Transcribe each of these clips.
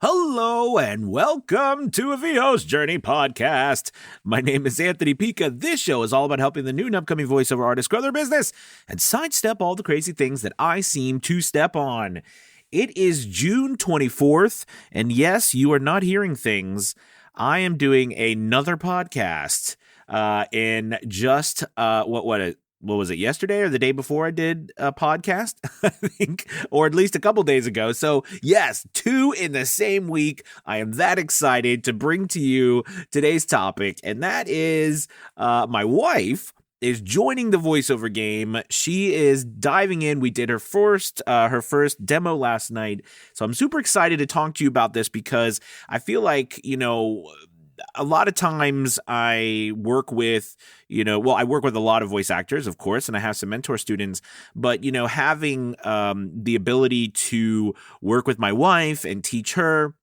Hello and welcome to a VO's Journey podcast. My name is Anthony Pica. This show is all about helping the new and upcoming voiceover artists grow their business and sidestep all the crazy things that I seem to step on. It is June 24th, and yes, you are not hearing things. I am doing another podcast in just what was it, yesterday or the day before I did a podcast, I think, or at least a couple days ago. So yes, 2 in the same week. I am that excited to bring to you today's topic, and that is my wife is joining the voiceover game. She is diving in. We did her first demo last night. So I'm super excited to talk to you about this because I feel like, a lot of times I work with, I work with a lot of voice actors, of course, and I have some mentor students, but, having the ability to work with my wife and teach her,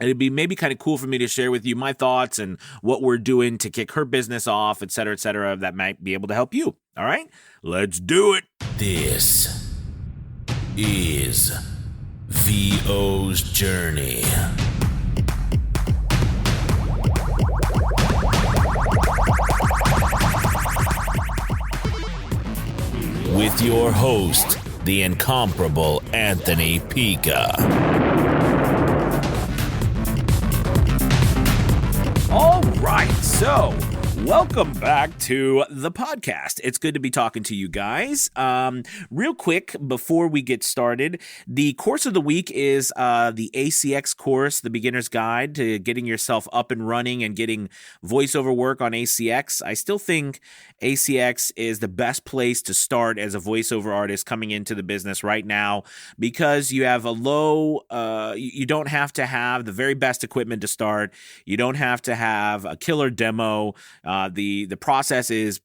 it'd be maybe kind of cool for me to share with you my thoughts and what we're doing to kick her business off, et cetera, that might be able to help you. All right, let's do it. This is VO's Journey. With your host, the incomparable Anthony Pica. All right, so welcome back to the podcast. It's good to be talking to you guys. Real quick, before we get started, the course of the week is the ACX course, the beginner's guide to getting yourself up and running and getting voiceover work on ACX. I still think ACX is the best place to start as a voiceover artist coming into the business right now because you have you don't have to have the very best equipment to start. You don't have to have a killer demo. The process is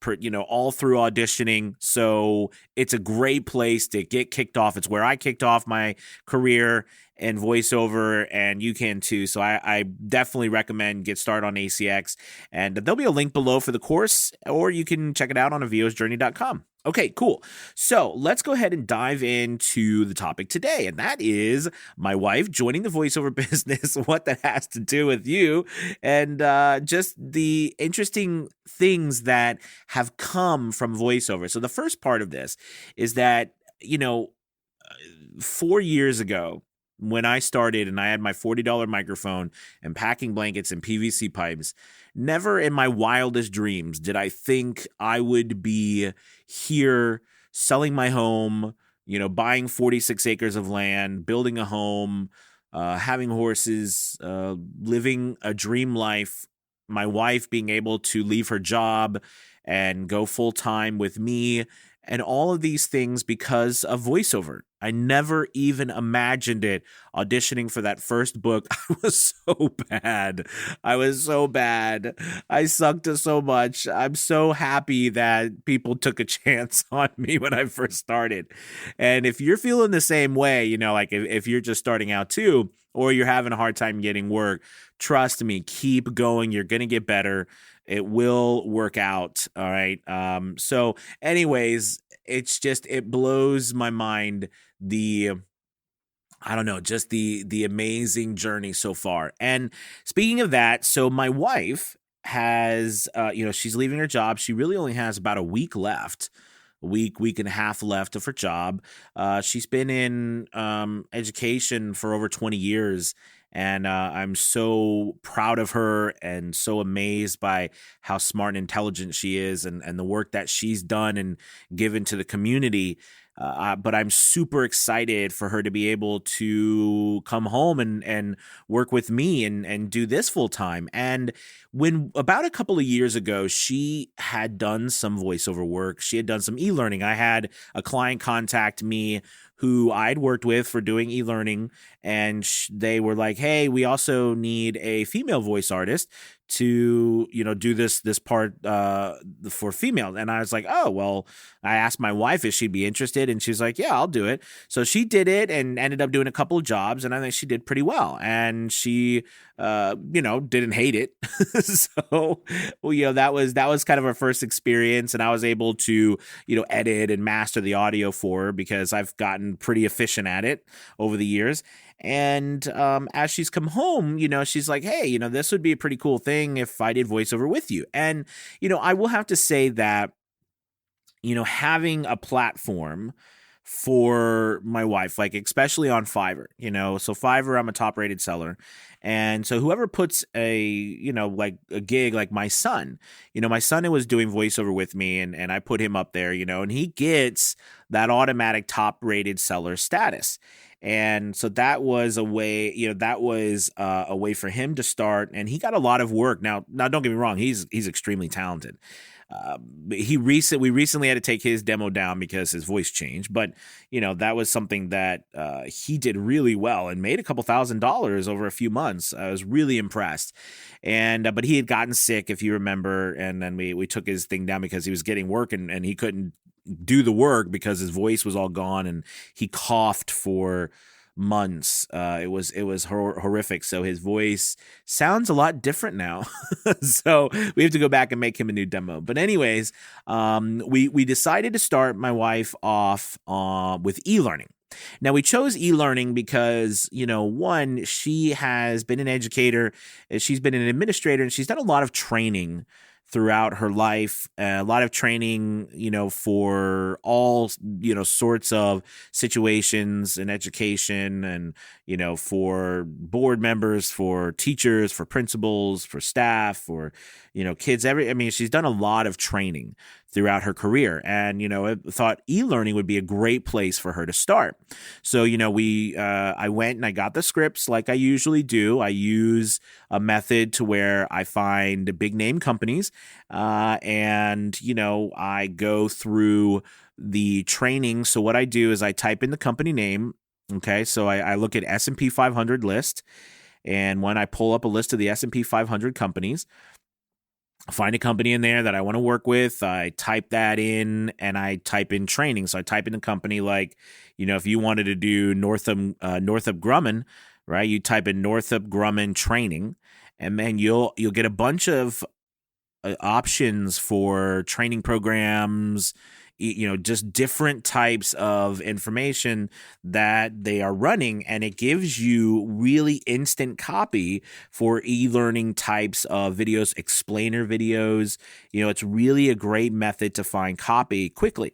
all through auditioning, so it's a great place to get kicked off. It's where I kicked off my career in voiceover, and you can too. So I definitely recommend get started on ACX, and there'll be a link below for the course, or you can check it out on avosjourney.com. Okay, cool. So let's go ahead and dive into the topic today, and that is my wife joining the voiceover business, what that has to do with you, and just the interesting things that have come from voiceover. So the first part of this is that, 4 years ago, when I started and I had my $40 microphone and packing blankets and PVC pipes, never in my wildest dreams did I think I would be here selling my home, buying 46 acres of land, building a home, having horses, living a dream life, my wife being able to leave her job and go full time with me, and all of these things because of voiceover. I never even imagined it. Auditioning for that first book, I was so bad. I sucked so much. I'm so happy that people took a chance on me when I first started. And if you're feeling the same way, if you're just starting out too, or you're having a hard time getting work, trust me, keep going. You're going to get better. It will work out. All right. So anyways, it blows my mind, the amazing journey so far. And speaking of that, so my wife has, she's leaving her job. She really only has about a week left. Week and a half left of her job. She's been in education for over 20 years. And I'm so proud of her and so amazed by how smart and intelligent she is and the work that she's done and given to the community. But I'm super excited for her to be able to come home and work with me and do this full time. And when about a couple of years ago, she had done some voiceover work. She had done some e-learning. I had a client contact me who I'd worked with for doing e-learning, and they were like, hey, we also need a female voice artist to, do this part for female. And I was like, oh, well, I asked my wife if she'd be interested, and she's like, yeah, I'll do it. So she did it and ended up doing a couple of jobs, and I think she did pretty well. And she, didn't hate it. So, that was kind of our first experience, and I was able to, edit and master the audio for her because I've gotten gotten pretty efficient at it over the years. And as she's come home, she's like, hey, this would be a pretty cool thing if I did voiceover with you. And, I will have to say that, having a platform for my wife, like especially on Fiverr, so Fiverr, I'm a top rated seller. And so whoever puts like a gig, like my son was doing voiceover with me and I put him up there, and he gets that automatic top rated seller status. And so that was a way, a way for him to start. And he got a lot of work. Now don't get me wrong. He's extremely talented. We recently had to take his demo down because his voice changed, but that was something that he did really well and made a couple $1,000s over a few months. I was really impressed, and but he had gotten sick, if you remember, and then we took his thing down because he was getting work and he couldn't do the work because his voice was all gone and he coughed for months. It was horrific. So his voice sounds a lot different now. So we have to go back and make him a new demo. But anyways, we decided to start my wife off with e-learning. Now, we chose e-learning because, one, she has been an educator, she's been an administrator, and she's done a lot of training throughout her life, a lot of training, for all, sorts of situations in education and, for board members, for teachers, for principals, for staff, for, kids, she's done a lot of training throughout her career. And, I thought e-learning would be a great place for her to start. So, I went and I got the scripts like I usually do. I use a method to where I find big name companies, and, I go through the training. So what I do is I type in the company name. Okay. So I look at S&P 500 list. And when I pull up a list of the S&P 500 companies, find a company in there that I want to work with. I type that in and I type in training. So I type in a company like, if you wanted to do Northrop Grumman, right? You type in Northrop Grumman training, and then you'll get a bunch of options for training programs, just different types of information that they are running. And it gives you really instant copy for e-learning types of videos, explainer videos. It's really a great method to find copy quickly.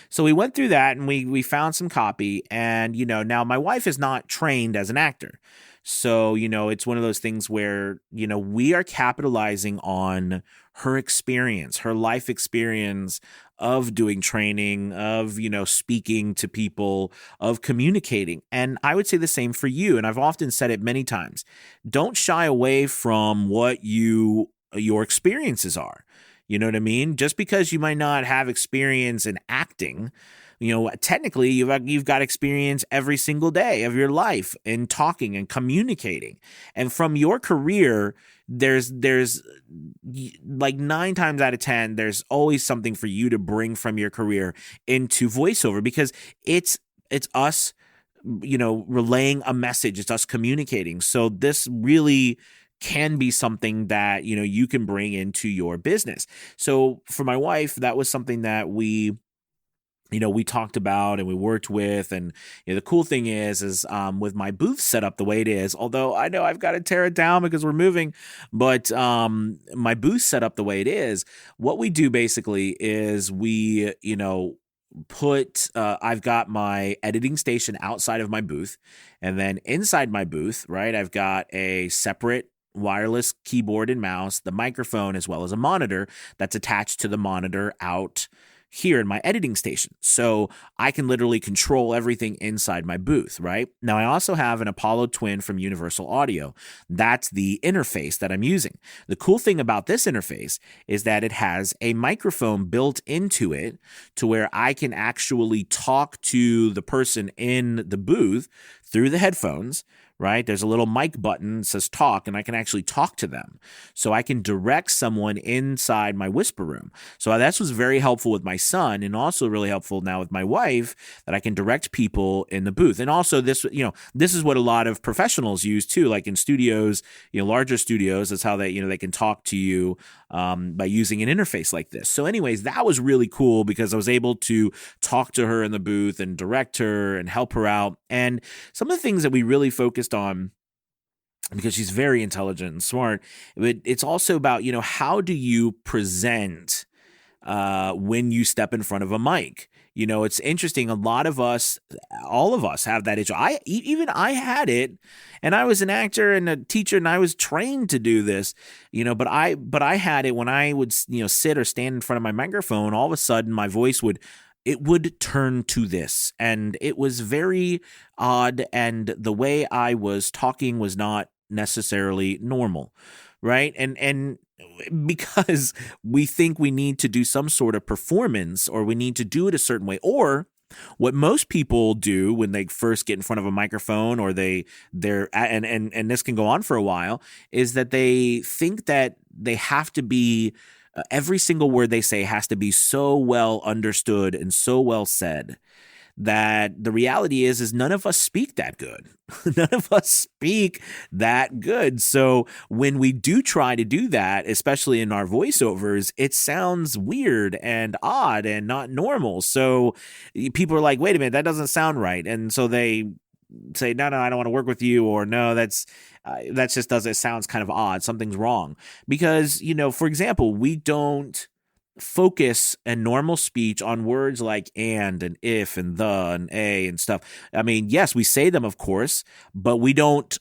So we went through that and we found some copy. And, now my wife is not trained as an actor. So, it's one of those things where, we are capitalizing on her experience, her life experience of doing training, of, speaking to people, of communicating. And I would say the same for you. And I've often said it many times. Don't shy away from what your experiences are. You know what I mean? Just because you might not have experience in acting, technically you've got experience every single day of your life in talking and communicating. And from your career, there's like 9 times out of 10, there's always something for you to bring from your career into voiceover, because it's us, relaying a message. It's us communicating. So this really can be something that, you can bring into your business. So for my wife, that was something that we talked about and we worked with. And the cool thing is with my booth set up the way it is, although I know I've got to tear it down because we're moving, but my booth set up the way it is, what we do basically is we, I've got my editing station outside of my booth, and then inside my booth, right, I've got a separate wireless keyboard and mouse, the microphone, as well as a monitor that's attached to the monitor out here in my editing station. So I can literally control everything inside my booth, right? Now, I also have an Apollo Twin from Universal Audio. That's the interface that I'm using. The cool thing about this interface is that it has a microphone built into it to where I can actually talk to the person in the booth through the headphones, right? There's a little mic button that says talk, and I can actually talk to them. So I can direct someone inside my whisper room. So that was very helpful with my son, and also really helpful now with my wife, that I can direct people in the booth. And also this is what a lot of professionals use too, like in studios, larger studios. That's how they can talk to you by using an interface like this. So anyways, that was really cool because I was able to talk to her in the booth and direct her and help her out. And some of the things that we really focused on, because she's very intelligent and smart, but it's also about, how do you present when you step in front of a mic? It's interesting. A lot of us, all of us have that issue. I had it, and I was an actor and a teacher, and I was trained to do this, but I had it when I would, sit or stand in front of my microphone. All of a sudden my voice would turn to this, and it was very odd. And the way I was talking was not necessarily normal. Right. And because we think we need to do some sort of performance, or we need to do it a certain way, or what most people do when they first get in front of a microphone, or they're and this can go on for a while, is that they think that they have to be every single word they say has to be so well understood and so well said, that the reality is none of us speak that good. None of us speak that good. So when we do try to do that, especially in our voiceovers, it sounds weird and odd and not normal. So people are like, wait a minute, that doesn't sound right. And so they say, no, I don't want to work with you, or no, that just doesn't, it sounds kind of odd. Something's wrong. Because, for example, we don't focus in normal speech on words like and if and the and a and stuff. I mean, yes, we say them, of course, but we don't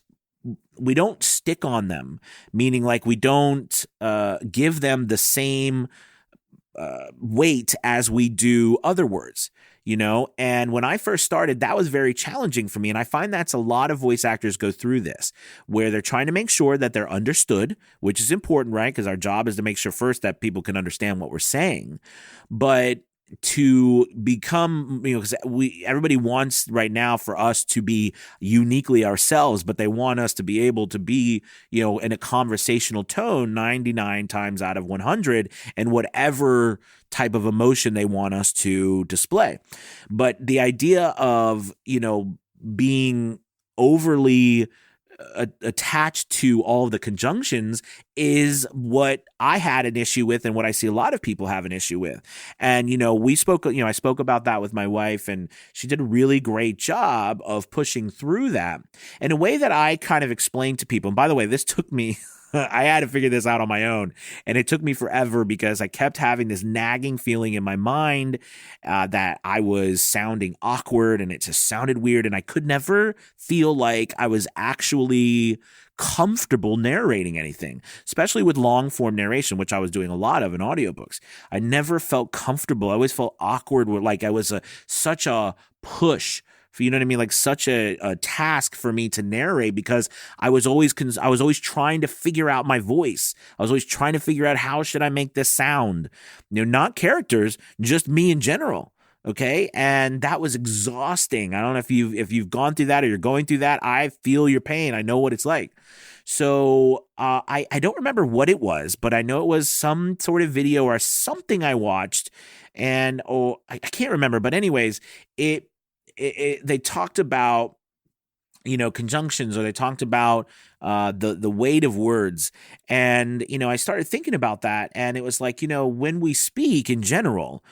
stick on them, meaning like we don't give them the same weight as we do other words. And when I first started, that was very challenging for me. And I find that's a lot of voice actors go through this, where they're trying to make sure that they're understood, which is important, right? Because our job is to make sure first that people can understand what we're saying. But to become, because everybody wants right now for us to be uniquely ourselves, but they want us to be able to be, in a conversational tone 99 times out of 100, and whatever type of emotion they want us to display. But the idea of, being overly attached to all of the conjunctions is what I had an issue with, and what I see a lot of people have an issue with. And, I spoke about that with my wife, and she did a really great job of pushing through that in a way that I kind of explained to people. And by the way, this took me I had to figure this out on my own, and it took me forever because I kept having this nagging feeling in my mind that I was sounding awkward, and it just sounded weird, and I could never feel like I was actually comfortable narrating anything, especially with long form narration, which I was doing a lot of in audiobooks. I never felt comfortable. I always felt awkward, like I was such a push. You know what I mean? Like such a task for me to narrate, because I was always trying to figure out my voice. I was always trying to figure out, how should I make this sound? Not characters, just me in general. Okay. And that was exhausting. I don't know if you've gone through that, or you're going through that. I feel your pain. I know what it's like. So I don't remember what it was, but I know it was some sort of video or something I watched, and I can't remember. But anyways, they talked about, conjunctions, or they talked about the weight of words. And, I started thinking about that, and it was like, when we speak in general,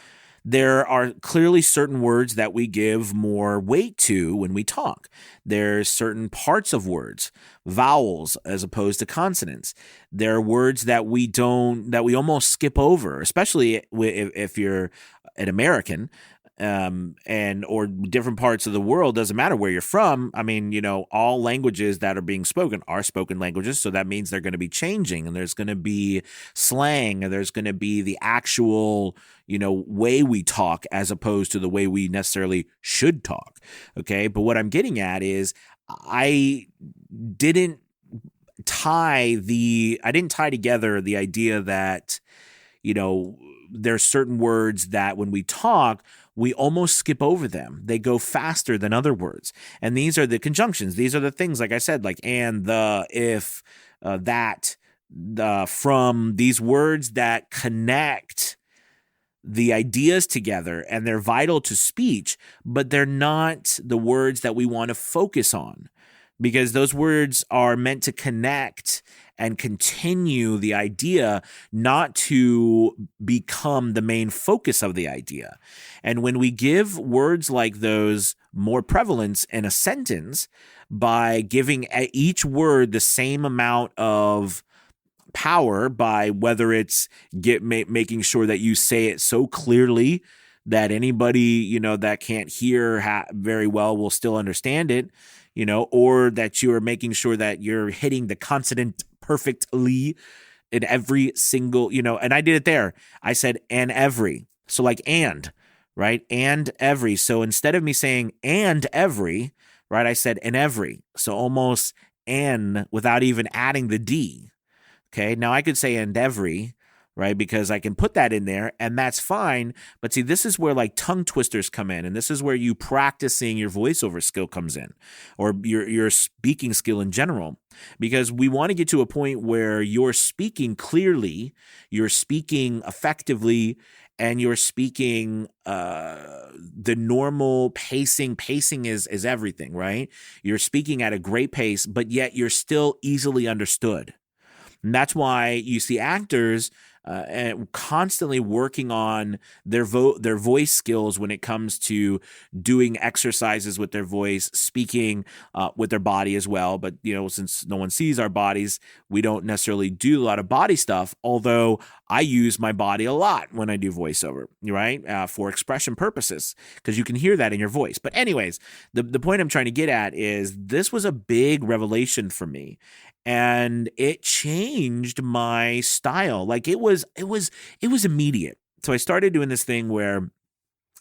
there are clearly certain words that we give more weight to when we talk. There's certain parts of words, vowels as opposed to consonants. There are words that we almost skip over, especially if you're an American. Or different parts of the world, doesn't matter where you're from. I mean, all languages that are being spoken are spoken languages. So that means they're going to be changing, and there's going to be slang, and there's going to be the actual, way we talk as opposed to the way we necessarily should talk. Okay. But what I'm getting at is I didn't tie together the idea that, there's certain words that when we talk, we almost skip over them. They go faster than other words. And these are the conjunctions. These are the things, like I said, like and, the, if, that, the, from, these words that connect the ideas together, and they're vital to speech, but they're not the words that we want to focus on, because those words are meant to connect and continue the idea, not to become the main focus of the idea. And when we give words like those more prevalence in a sentence by giving each word the same amount of power, by whether it's making sure that you say it so clearly that anybody, that can't hear very well will still understand it, or that you're making sure that you're hitting the consonant perfectly in every single, and I did it there. I said, and every. So like, and, right? And every. So instead of me saying, and every, right? I said, and every. So almost and without even adding the D. Okay. Now I could say, and every, right? Because I can put that in there and that's fine. But see, this is where like tongue twisters come in. And this is where you practicing your voiceover skill comes in, or your speaking skill in general, because we want to get to a point where you're speaking clearly, you're speaking effectively, and you're speaking the normal pacing. Pacing is everything, right? You're speaking at a great pace, but yet you're still easily understood. And that's why you see actors constantly working on their voice skills when it comes to doing exercises with their voice, speaking with their body as well. But, since no one sees our bodies, we don't necessarily do a lot of body stuff, although I use my body a lot when I do voiceover, right? For expression purposes, because you can hear that in your voice. But anyways, the point I'm trying to get at is this was a big revelation for me. And it changed my style. Like it was immediate. So I started doing this thing where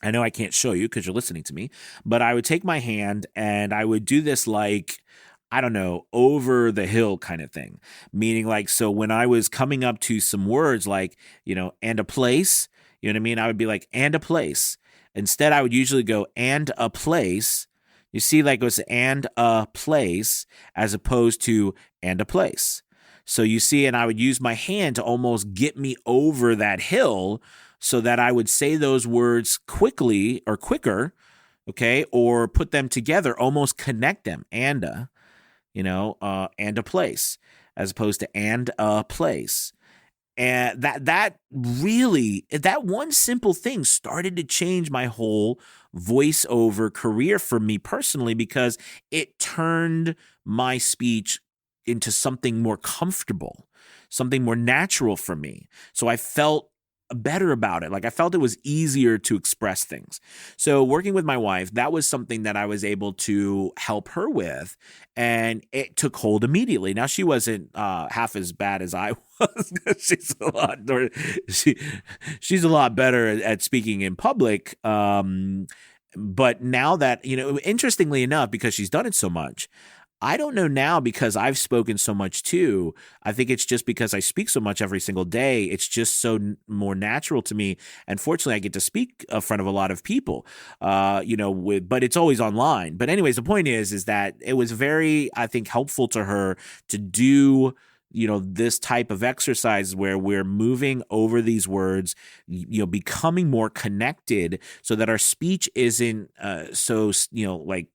I know I can't show you because you're listening to me, but I would take my hand and I would do this like, I don't know, over the hill kind of thing. Meaning like, so when I was coming up to some words like, and a place, you know what I mean? I would be like, and a place. Instead, I would usually go, and a place. You see, like it was and a place as opposed to and a place. So you see, and I would use my hand to almost get me over that hill so that I would say those words quickly or quicker, okay, or put them together, almost connect them, and a, and a place, as opposed to and a place. And that really, that one simple thing started to change my whole voiceover career for me personally, because it turned my speech into something more comfortable, something more natural for me. So I felt better about it. Like I felt it was easier to express things. So working with my wife, that was something that I was able to help her with, and it took hold immediately. Now she wasn't half as bad as I was. She's a lot better at speaking in public. But now that, interestingly enough, because she's done it so much, I don't know now, because I've spoken so much too. I think it's just because I speak so much every single day. It's just so more natural to me. And fortunately, I get to speak in front of a lot of people, but it's always online. But anyways, the point is that it was very, I think, helpful to her to do this type of exercise where we're moving over these words, becoming more connected so that our speech isn't so, like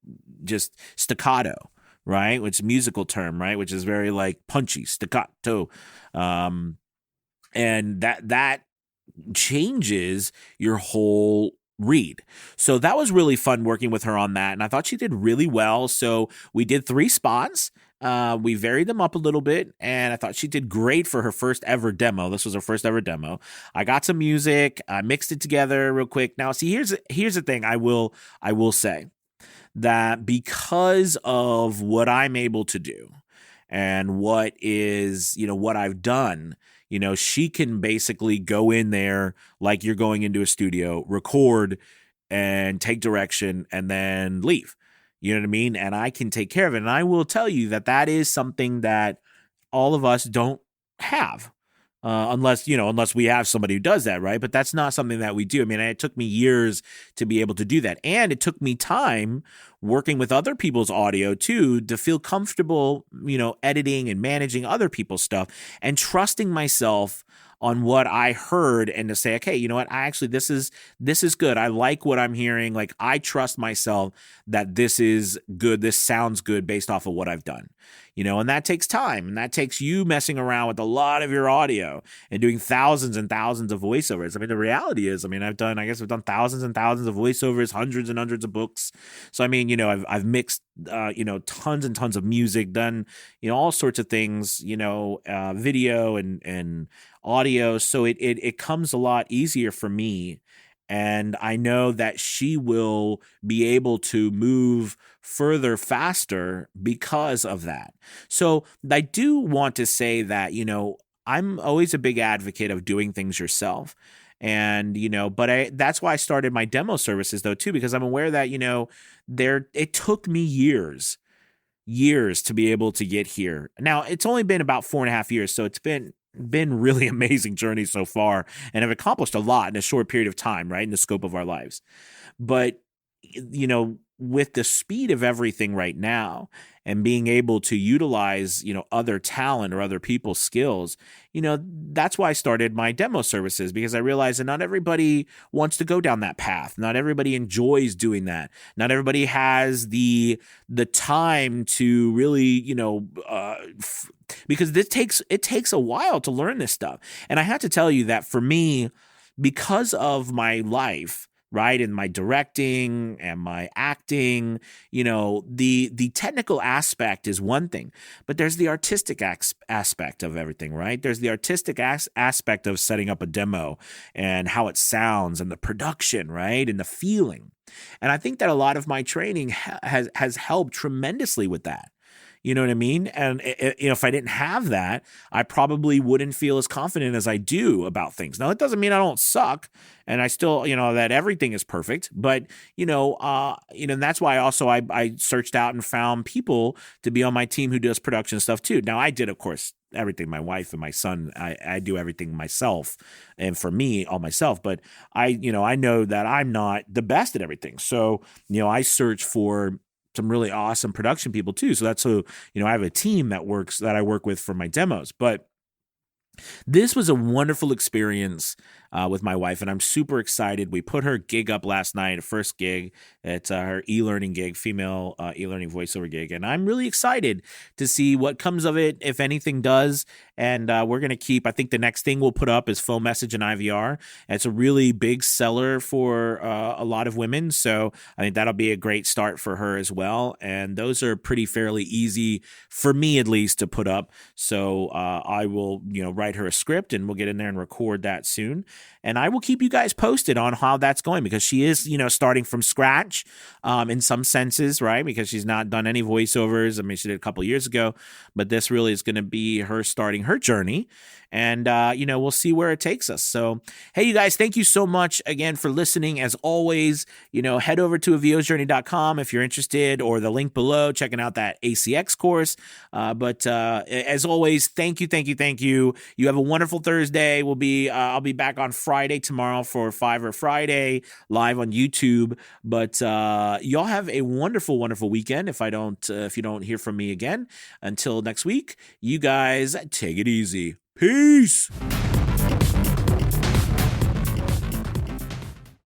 just staccato. Right, which is a musical term, right, which is very like punchy, staccato, and that changes your whole read. So that was really fun working with her on that, and I thought she did really well. So we did 3 spots. We varied them up a little bit, and I thought she did great for her first ever demo. This was her first ever demo. I got some music, I mixed it together real quick. Now, see, here's the thing I will say. That because of what I'm able to do and what is, what I've done, she can basically go in there like you're going into a studio, record and take direction and then leave. You know what I mean? And I can take care of it. And I will tell you that is something that all of us don't have. unless we have somebody who does that, right? But that's not something that we do. I mean, it took me years to be able to do that. And it took me time working with other people's audio too, to feel comfortable, editing and managing other people's stuff and trusting myself on what I heard, and to say, okay, you know what? This is good. I like what I'm hearing. Like, I trust myself that this is good. This sounds good based off of what I've done, and that takes time, and that takes you messing around with a lot of your audio and doing thousands and thousands of voiceovers. I mean, the reality is, I've done thousands and thousands of voiceovers, hundreds and hundreds of books. So, I've mixed, tons and tons of music, done, all sorts of things, video and audio. So it comes a lot easier for me. And I know that she will be able to move further faster because of that. So I do want to say that, I'm always a big advocate of doing things yourself. And, that's why I started my demo services though, too, because I'm aware that, it took me years to be able to get here. Now, it's only been about 4.5 years. So it's been really amazing journey so far, and have accomplished a lot in a short period of time, right, in the scope of our lives. But, with the speed of everything right now and being able to utilize, other talent or other people's skills, that's why I started my demo services, because I realized that not everybody wants to go down that path. Not everybody enjoys doing that. Not everybody has the time to really, because it takes a while to learn this stuff. And I have to tell you that for me, because of my life, right, and my directing and my acting, the technical aspect is one thing, but there's the artistic aspect of everything, right? There's the artistic aspect of setting up a demo and how it sounds and the production, right, and the feeling. And I think that a lot of my training has helped tremendously with that. You know what I mean? And if I didn't have that, I probably wouldn't feel as confident as I do about things. Now, that doesn't mean I don't suck, and I still, that everything is perfect. But and that's why also I searched out and found people to be on my team who does production stuff too. Now, I did, of course, everything. My wife and my son, I do everything myself, and for me, all myself. But I know that I'm not the best at everything. So I search for some really awesome production people too. So that's who, I have a team that I work with for my demos. But this was a wonderful experience with my wife, and I'm super excited. We put her gig up last night, a first gig. It's her e-learning gig, female e-learning voiceover gig. And I'm really excited to see what comes of it, if anything does. And we're going to keep, I think the next thing we'll put up is phone message and IVR. And it's a really big seller for a lot of women. So I think that'll be a great start for her as well. And those are pretty fairly easy for me, at least, to put up. So I will, write her a script, and we'll get in there and record that soon. And I will keep you guys posted on how that's going, because she is, starting from scratch in some senses, right? Because she's not done any voiceovers. I mean, she did a couple years ago, but this really is going to be her starting her journey. And, we'll see where it takes us. So, hey, you guys, thank you so much again for listening. As always, head over to aviosjourney.com if you're interested, or the link below, checking out that ACX course. But as always, thank you. You have a wonderful Thursday. I'll be back on Friday tomorrow for Fiverr Friday live on YouTube. But y'all have a wonderful, wonderful weekend. If you don't hear from me again until next week, you guys take it easy. Peace.